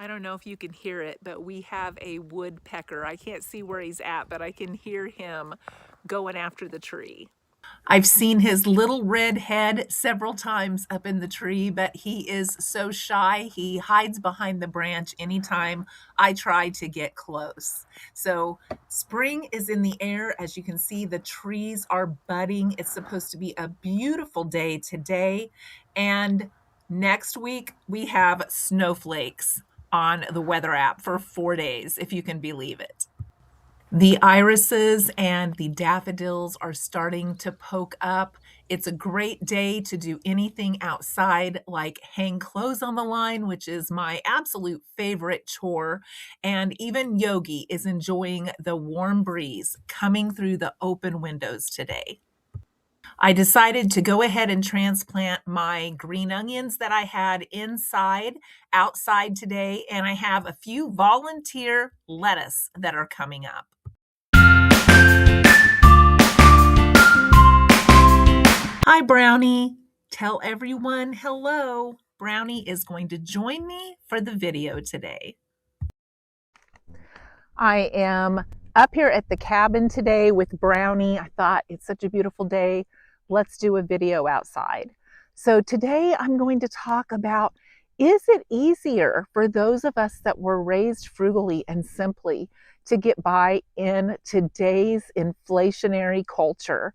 I don't know if you can hear it, but we have a woodpecker. I can't see where he's at, but I can hear him going after the tree. I've seen his little red head several times up in the tree, but he is so shy. He hides behind the branch anytime I try to get close. So, spring is in the air. As you can see, the trees are budding. It's supposed to be a beautiful day today. And next week, we have snowflakes on the weather app for 4 days, if you can believe it. The irises and the daffodils are starting to poke up. It's a great day to do anything outside, like hang clothes on the line, which is my absolute favorite chore. And even Yogi is enjoying the warm breeze coming through the open windows today. I decided to go ahead and transplant my green onions that I had outside today, and I have a few volunteer lettuce that are coming up. Hi, Brownie. Tell everyone hello. Brownie is going to join me for the video today. I am up here at the cabin today with Brownie. I thought it's such a beautiful day. Let's do a video outside. So today I'm going to talk about, is it easier for those of us that were raised frugally and simply to get by in today's inflationary culture?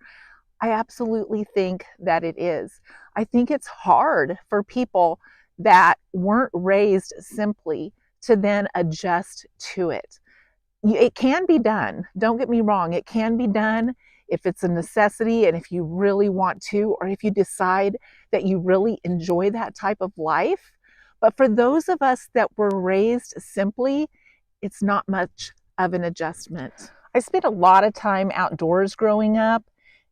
I absolutely think that it is. I think it's hard for people that weren't raised simply to then adjust to it. It can be done. Don't get me wrong. It can be done if it's a necessity and if you really want to, or if you decide that you really enjoy that type of life. But for those of us that were raised simply, it's not much of an adjustment. I spent a lot of time outdoors growing up,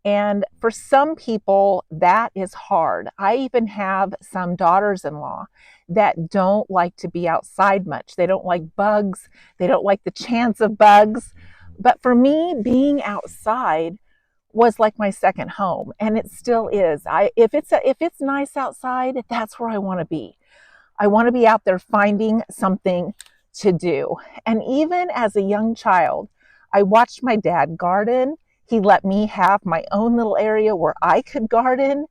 and for some people, that is hard. I even have some daughters-in-law that don't like to be outside much. They don't like bugs. They don't like the chance of bugs. But for me, being outside was like my second home, and it still is. If it's nice outside, that's where I want to be. I want to be out there finding something to do. And even as a young child, I watched my dad garden. He let me have my own little area where I could garden,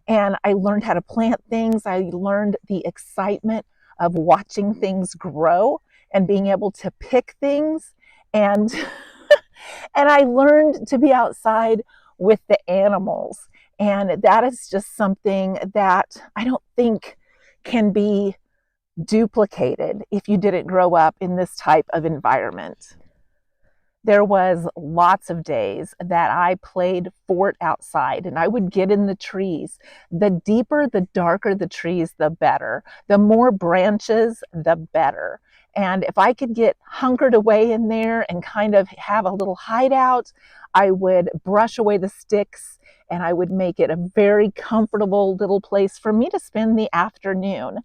and I learned how to plant things. I learned the excitement of watching things grow and being able to pick things, and and I learned to be outside with the animals. And that is just something that I don't think can be duplicated if you didn't grow up in this type of environment. There was lots of days that I played fort outside, and I would get in the trees. The deeper, the darker the trees, the better. The more branches, the better. And if I could get hunkered away in there and kind of have a little hideout, I would brush away the sticks and I would make it a very comfortable little place for me to spend the afternoon.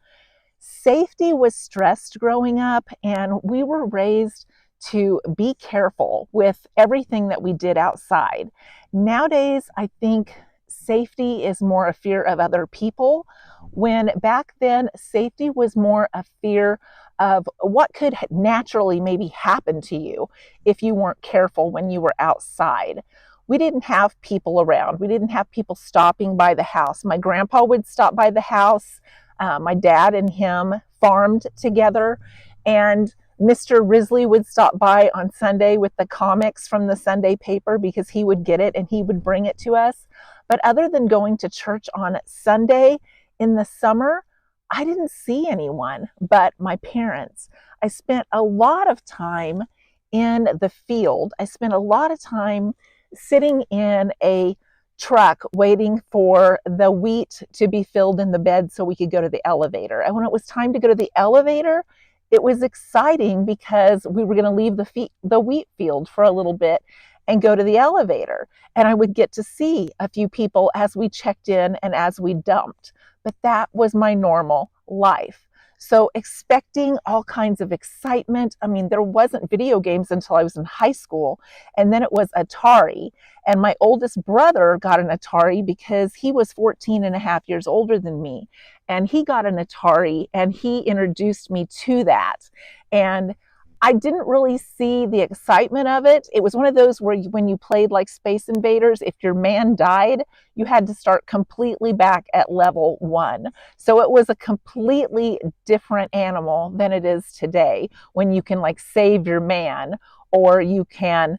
Safety was stressed growing up, and we were raised to be careful with everything that we did outside. Nowadays, I think safety is more a fear of other people, when back then safety was more a fear of what could naturally maybe happen to you if you weren't careful when you were outside. We didn't have people around. We didn't have people stopping by the house. My grandpa would stop by the house. My dad and him farmed together, and Mr. Risley would stop by on Sunday with the comics from the Sunday paper because he would get it and he would bring it to us. But other than going to church on Sunday in the summer, I didn't see anyone but my parents. I spent a lot of time in the field. I spent a lot of time sitting in a truck waiting for the wheat to be filled in the bed so we could go to the elevator. And when it was time to go to the elevator, it was exciting because we were going to leave the wheat field for a little bit and go to the elevator. And I would get to see a few people as we checked in and as we dumped. But that was my normal life. So expecting all kinds of excitement. I mean, there wasn't video games until I was in high school, and then it was Atari. And my oldest brother got an Atari because he was 14 and a half years older than me. And he got an Atari and he introduced me to that. And I didn't really see the excitement of it. It was one of those where when you played like Space Invaders, if your man died, you had to start completely back at level 1. So it was a completely different animal than it is today, when you can like save your man, or you can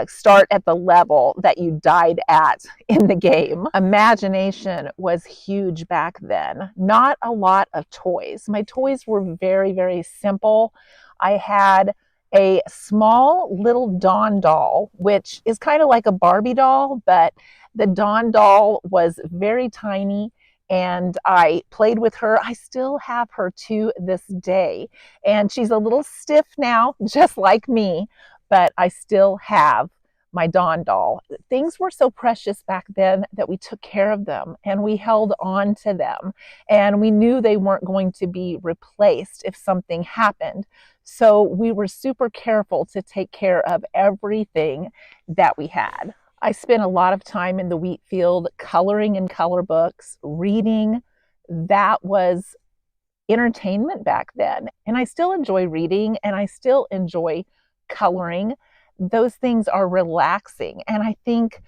start at the level that you died at in the game. Imagination was huge back then. Not a lot of toys. My toys were very, very simple. I had a small little Dawn doll, which is kind of like a Barbie doll, but the Dawn doll was very tiny, and I played with her. I still have her to this day, and she's a little stiff now, just like me, but I still have my Dawn doll. Things were so precious back then that we took care of them and we held on to them, and we knew they weren't going to be replaced if something happened. So we were super careful to take care of everything that we had. I spent a lot of time in the wheat field coloring in color books, reading. That was entertainment back then. And I still enjoy reading and I still enjoy coloring. Those things are relaxing. And I think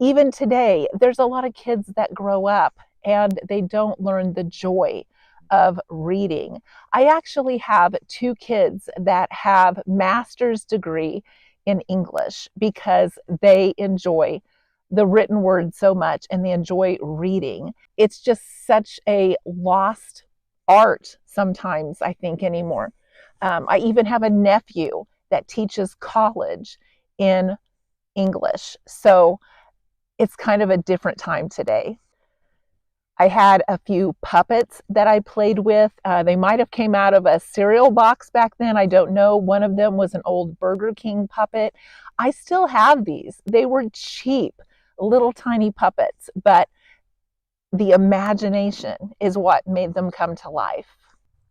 even today, there's a lot of kids that grow up and they don't learn the joy of reading. I actually have 2 kids that have master's degree in English because they enjoy the written word so much and they enjoy reading. It's just such a lost art sometimes, I think, anymore. I even have a nephew that teaches college in English. So it's kind of a different time today. I had a few puppets that I played with. They might have came out of a cereal box back then. I don't know. One of them was an old Burger King puppet. I still have these. They were cheap, little tiny puppets, but the imagination is what made them come to life.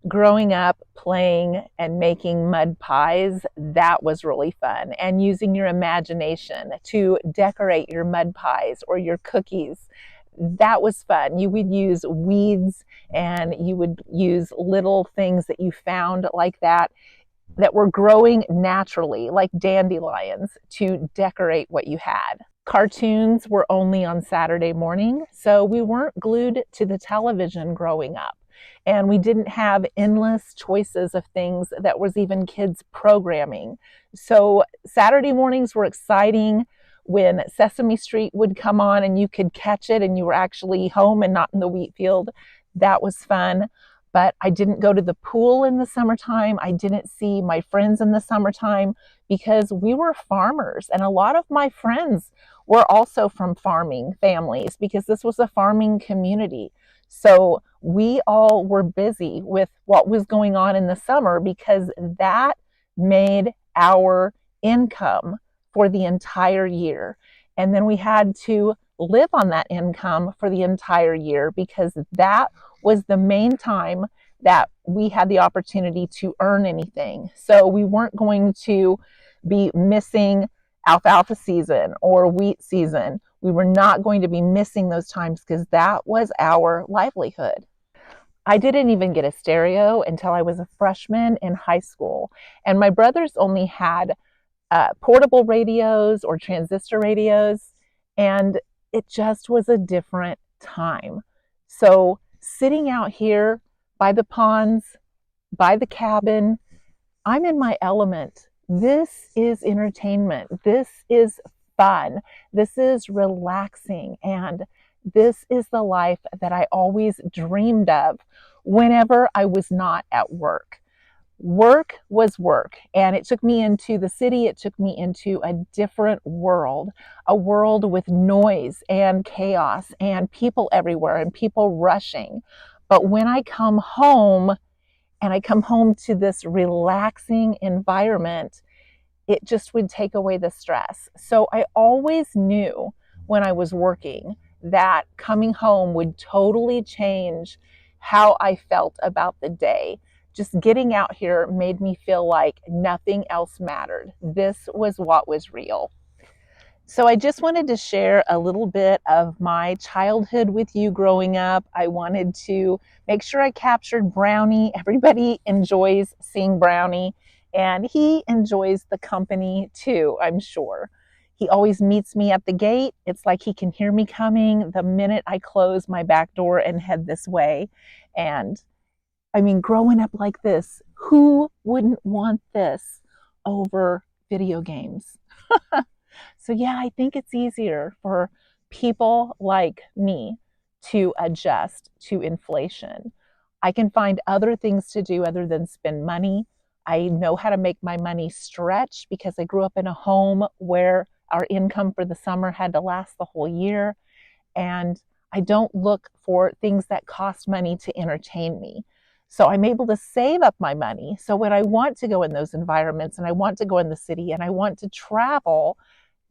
Growing up, playing and making mud pies, that was really fun. And using your imagination to decorate your mud pies or your cookies, that was fun. You would use weeds and you would use little things that you found like that were growing naturally, like dandelions, to decorate what you had. Cartoons were only on Saturday morning, so we weren't glued to the television growing up. And we didn't have endless choices of things that was even kids programming. So Saturday mornings were exciting when Sesame Street would come on and you could catch it and you were actually home and not in the wheat field. That was fun. But I didn't go to the pool in the summertime. I didn't see my friends in the summertime because we were farmers. And a lot of my friends were also from farming families because this was a farming community. So we all were busy with what was going on in the summer because that made our income for the entire year. And then we had to live on that income for the entire year because that was the main time that we had the opportunity to earn anything. So we weren't going to be missing alfalfa season or wheat season. We were not going to be missing those times because that was our livelihood. I didn't even get a stereo until I was a freshman in high school. And my brothers only had portable radios or transistor radios. And it just was a different time. So sitting out here by the ponds, by the cabin, I'm in my element. This is entertainment. This is fun. This is relaxing. And this is the life that I always dreamed of whenever I was not at work. Work was work, and it took me into the city. It took me into a different world, a world with noise and chaos and people everywhere and people rushing. But when I come home and I come home to this relaxing environment, it just would take away the stress. So I always knew when I was working that coming home would totally change how I felt about the day. just getting out here made me feel like nothing else mattered. This was what was real. So I just wanted to share a little bit of my childhood with you growing up. I wanted to make sure I captured Brownie. Everybody enjoys seeing Brownie, and he enjoys the company too, I'm sure. He always meets me at the gate. It's like he can hear me coming the minute I close my back door and head this way. And I mean, growing up like this, who wouldn't want this over video games? So yeah, I think it's easier for people like me to adjust to inflation. I can find other things to do other than spend money. I know how to make my money stretch because I grew up in a home where our income for the summer had to last the whole year. And I don't look for things that cost money to entertain me. So I'm able to save up my money. So when I want to go in those environments and I want to go in the city and I want to travel,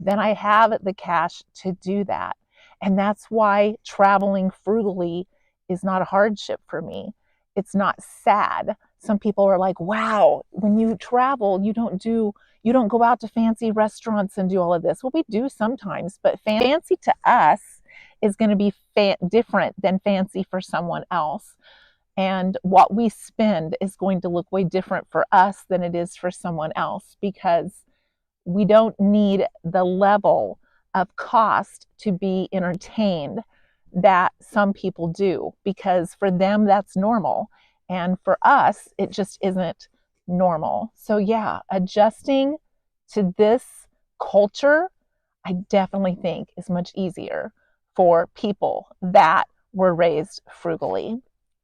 then I have the cash to do that. And that's why traveling frugally is not a hardship for me. It's not sad. Some people are like, wow, when you travel, you don't go out to fancy restaurants and do all of this. Well, we do sometimes, but fancy to us is going to be different than fancy for someone else. And what we spend is going to look way different for us than it is for someone else, because we don't need the level of cost to be entertained that some people do, because for them that's normal. And for us, it just isn't normal. So yeah, adjusting to this culture, I definitely think is much easier for people that were raised frugally.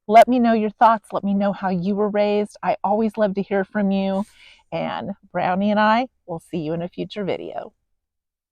Let me know your thoughts. Let me know how you were raised. I always love to hear from you. And Brownie and I will see you in a future video.